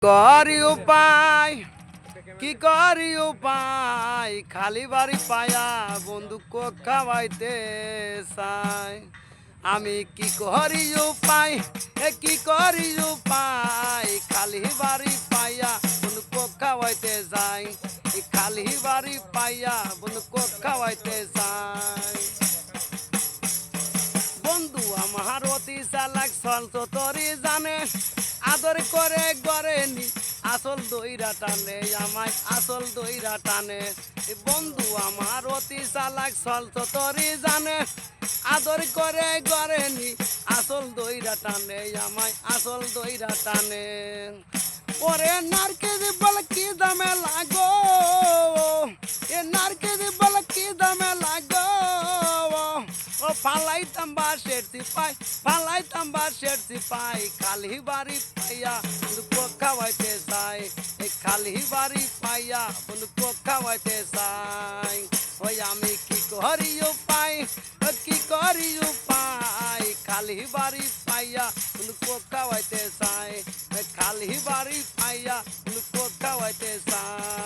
করি উপায় কি করি উপায় খালি বাড়ি পায়া বন্দুক খাওয়াইতে চাই আমি কি করি উপায় কি করি উপায় খালি বাড়ি পাইয়া বন্দুক খাওয়াইতে যাই খালি বাড়ি পাইয়া বন্দুক খাওয়াইতে চাই বন্ধু আমার অতি চালাক চলছ তরি জানে আদর করে গড়ে নি আসল দইরা টানে আমায় আসল দইরা টানে বন্ধু আমার অতি চালাক চলছ তরি জানে আদর করে গড়ে নি আসল দইরা টানে আমায় আসল দইরা টানে ওরে নারকেল বল কি দামে লাগো এ নারকেল বল কি দামে লাগো ও ফালাইতাম বাঁশের সিপাই ফালাইতাম বাঁশের সিপাই খালি বাড়ি পাইয়া বন্দুক খাওয়াইতে চাই এই খালি বাড়ি পাইয়া বন্দুক খাওয়াইতে চাই ওই আমি কি করি উপায় কি করি উপায় খালি বাড়ি পাইয়া বন্দুক খাওয়াইতে চাই খালি বাড়ি পাইয়া বন্দুক খাওয়াইতে চাই